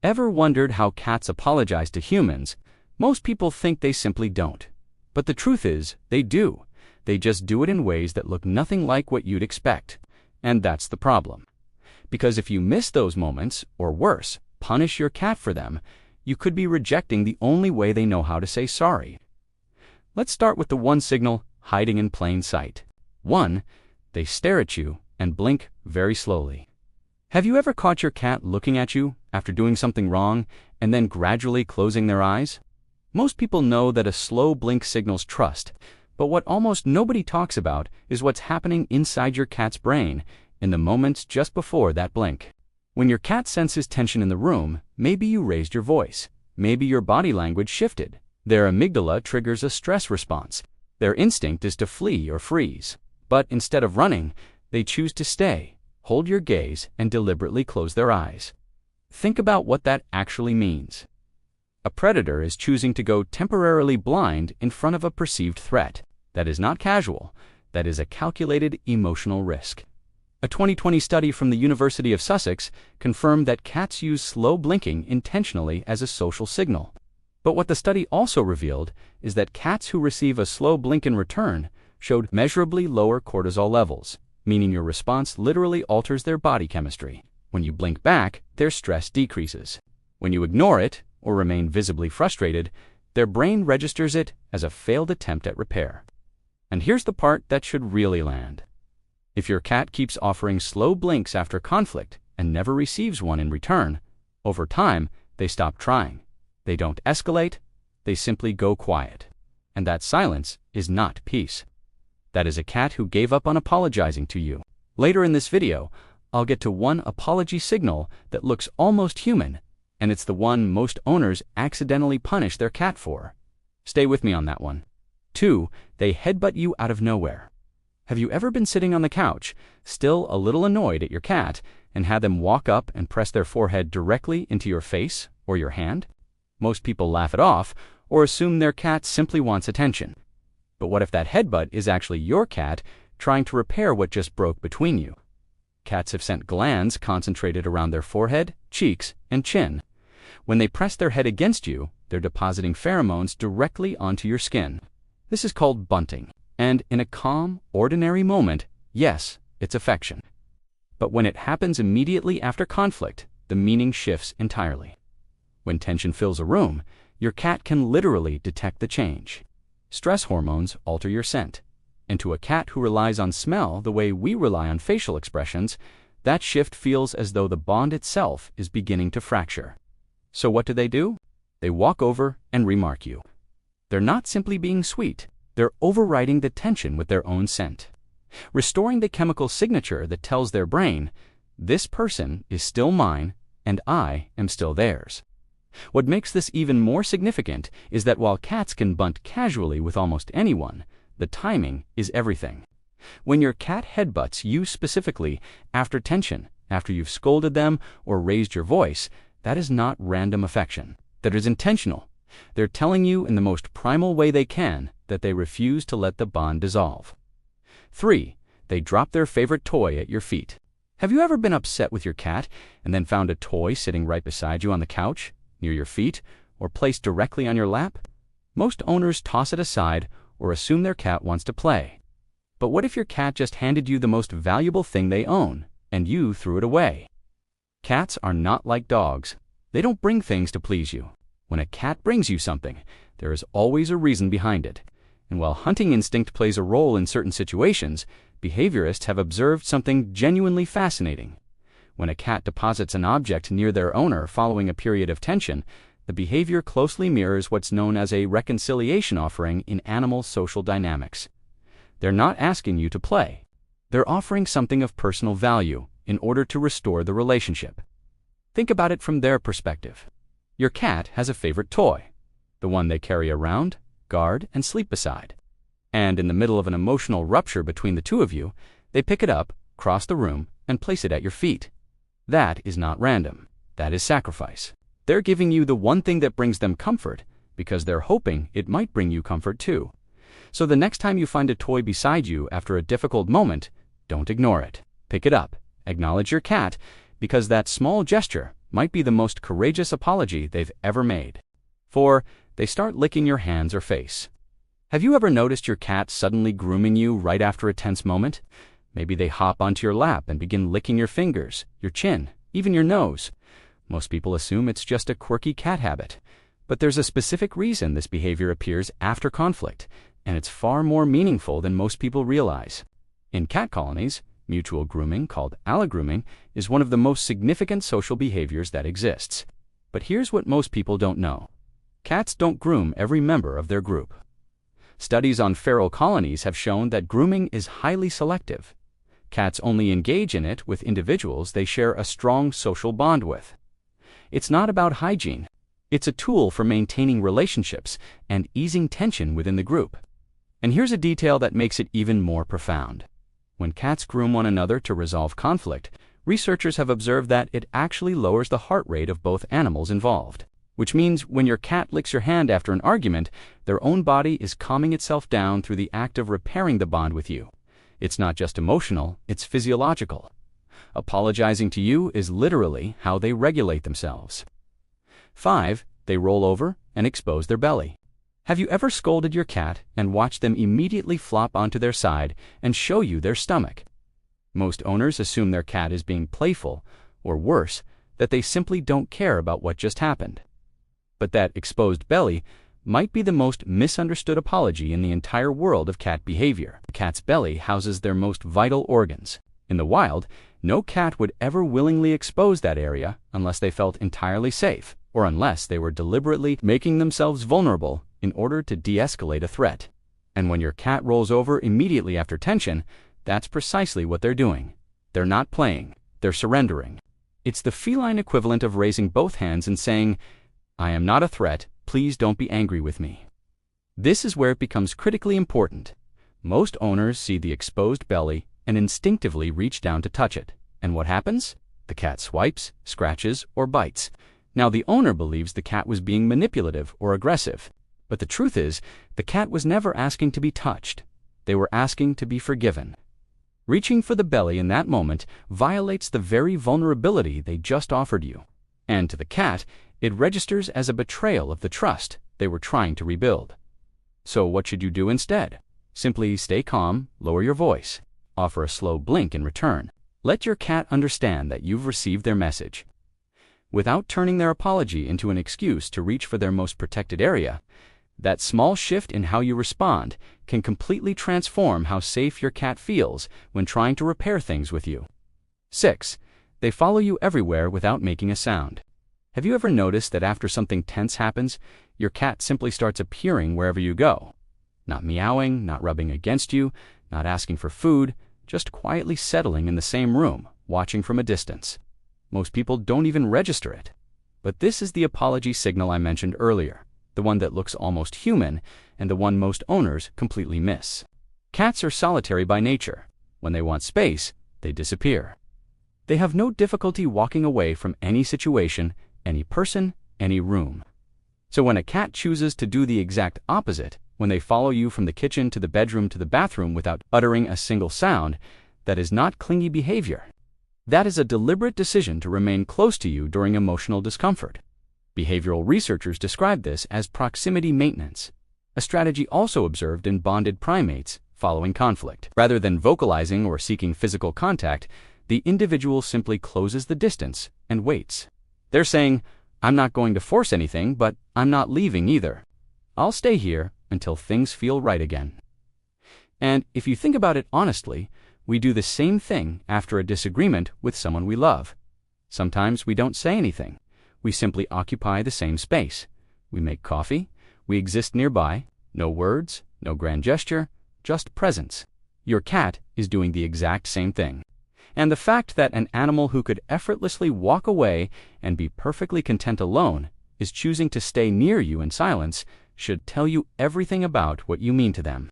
Ever wondered how cats apologize to humans? Most people think they simply don't. But the truth is, they do. They just do it in ways that look nothing like what you'd expect. And that's the problem. Because if you miss those moments, or worse, punish your cat for them, you could be rejecting the only way they know how to say sorry. Let's start with the one signal hiding in plain sight. 1. They stare at you and blink very slowly. Have you ever caught your cat looking at you after doing something wrong and then gradually closing their eyes? Most people know that a slow blink signals trust, but what almost nobody talks about is what's happening inside your cat's brain in the moments just before that blink. When your cat senses tension in the room, maybe you raised your voice, maybe your body language shifted. Their amygdala triggers a stress response. Their instinct is to flee or freeze. But instead of running, they choose to stay, hold your gaze, and deliberately close their eyes. Think about what that actually means. A predator is choosing to go temporarily blind in front of a perceived threat. That is not casual. That is a calculated emotional risk. A 2020 study from the University of Sussex confirmed that cats use slow blinking intentionally as a social signal. But what the study also revealed is that cats who receive a slow blink in return showed measurably lower cortisol levels, meaning your response literally alters their body chemistry. When you blink back, their stress decreases. When you ignore it, or remain visibly frustrated, their brain registers it as a failed attempt at repair. And here's the part that should really land. If your cat keeps offering slow blinks after conflict and never receives one in return, over time, they stop trying. They don't escalate, they simply go quiet. And that silence is not peace. That is a cat who gave up on apologizing to you. Later in this video, I'll get to one apology signal that looks almost human, and it's the one most owners accidentally punish their cat for. Stay with me on that one. 2. They headbutt you out of nowhere. Have you ever been sitting on the couch, still a little annoyed at your cat, and had them walk up and press their forehead directly into your face or your hand? Most people laugh it off or assume their cat simply wants attention. But what if that headbutt is actually your cat trying to repair what just broke between you? Cats have scent glands concentrated around their forehead, cheeks, and chin. When they press their head against you, they're depositing pheromones directly onto your skin. This is called bunting. And in a calm, ordinary moment, yes, it's affection. But when it happens immediately after conflict, the meaning shifts entirely. When tension fills a room, your cat can literally detect the change. Stress hormones alter your scent. And to a cat who relies on smell the way we rely on facial expressions, that shift feels as though the bond itself is beginning to fracture. So what do? They walk over and remark you. They're not simply being sweet. They're overriding the tension with their own scent, restoring the chemical signature that tells their brain, this person is still mine and I am still theirs. What makes this even more significant is that while cats can bunt casually with almost anyone, the timing is everything. When your cat headbutts you specifically after tension, after you've scolded them or raised your voice, that is not random affection. That is intentional. They're telling you in the most primal way they can that they refuse to let the bond dissolve. 3. They drop their favorite toy at your feet. Have you ever been upset with your cat and then found a toy sitting right beside you on the couch, near your feet, or placed directly on your lap? Most owners toss it aside or assume their cat wants to play. But what if your cat just handed you the most valuable thing they own, and you threw it away? Cats are not like dogs. They don't bring things to please you. When a cat brings you something, there is always a reason behind it. And while hunting instinct plays a role in certain situations, behaviorists have observed something genuinely fascinating. When a cat deposits an object near their owner following a period of tension, the behavior closely mirrors what's known as a reconciliation offering in animal social dynamics. They're not asking you to play. They're offering something of personal value in order to restore the relationship. Think about it from their perspective. Your cat has a favorite toy, the one they carry around, guard, and sleep beside. And in the middle of an emotional rupture between the two of you, they pick it up, cross the room, and place it at your feet. That is not random. That is sacrifice. They're giving you the one thing that brings them comfort because they're hoping it might bring you comfort too. So the next time you find a toy beside you after a difficult moment, don't ignore it. Pick it up. Acknowledge your cat, because that small gesture, might be the most courageous apology they've ever made. 4. They start licking your hands or face. Have you ever noticed your cat suddenly grooming you right after a tense moment? Maybe they hop onto your lap and begin licking your fingers, your chin, even your nose. Most people assume it's just a quirky cat habit. But there's a specific reason this behavior appears after conflict, and it's far more meaningful than most people realize. In cat colonies, mutual grooming, called allogrooming, is one of the most significant social behaviors that exists. But here's what most people don't know. Cats don't groom every member of their group. Studies on feral colonies have shown that grooming is highly selective. Cats only engage in it with individuals they share a strong social bond with. It's not about hygiene. It's a tool for maintaining relationships and easing tension within the group. And here's a detail that makes it even more profound. When cats groom one another to resolve conflict, researchers have observed that it actually lowers the heart rate of both animals involved. Which means when your cat licks your hand after an argument, their own body is calming itself down through the act of repairing the bond with you. It's not just emotional, it's physiological. Apologizing to you is literally how they regulate themselves. 5. They roll over and expose their belly. Have you ever scolded your cat and watched them immediately flop onto their side and show you their stomach? Most owners assume their cat is being playful, or worse, that they simply don't care about what just happened. But that exposed belly might be the most misunderstood apology in the entire world of cat behavior. The cat's belly houses their most vital organs. In the wild, no cat would ever willingly expose that area unless they felt entirely safe, or unless they were deliberately making themselves vulnerable in order to de-escalate a threat. And when your cat rolls over immediately after tension, that's precisely what they're doing. They're not playing, they're surrendering. It's the feline equivalent of raising both hands and saying, "I am not a threat, please don't be angry with me." This is where it becomes critically important. Most owners see the exposed belly and instinctively reach down to touch it. And what happens? The cat swipes, scratches, or bites. Now the owner believes the cat was being manipulative or aggressive. But the truth is, the cat was never asking to be touched. They were asking to be forgiven. Reaching for the belly in that moment violates the very vulnerability they just offered you. And to the cat, it registers as a betrayal of the trust they were trying to rebuild. So what should you do instead? Simply stay calm, lower your voice, offer a slow blink in return. Let your cat understand that you've received their message. Without turning their apology into an excuse to reach for their most protected area, that small shift in how you respond can completely transform how safe your cat feels when trying to repair things with you. 6. They follow you everywhere without making a sound. Have you ever noticed that after something tense happens, your cat simply starts appearing wherever you go? Not meowing, not rubbing against you, not asking for food, just quietly settling in the same room, watching from a distance. Most people don't even register it. But this is the apology signal I mentioned earlier, the one that looks almost human and the one most owners completely miss. Cats are solitary by nature. When they want space, they disappear. They have no difficulty walking away from any situation, any person, any room. So when a cat chooses to do the exact opposite, when they follow you from the kitchen to the bedroom to the bathroom without uttering a single sound, that is not clingy behavior. That is a deliberate decision to remain close to you during emotional discomfort. Behavioral researchers describe this as proximity maintenance, a strategy also observed in bonded primates following conflict. Rather than vocalizing or seeking physical contact, the individual simply closes the distance and waits. They're saying, "I'm not going to force anything, but I'm not leaving either. I'll stay here until things feel right again." And if you think about it honestly, we do the same thing after a disagreement with someone we love. Sometimes we don't say anything. We simply occupy the same space. We make coffee. We exist nearby. No words, no grand gesture, just presence. Your cat is doing the exact same thing. And the fact that an animal who could effortlessly walk away and be perfectly content alone is choosing to stay near you in silence should tell you everything about what you mean to them.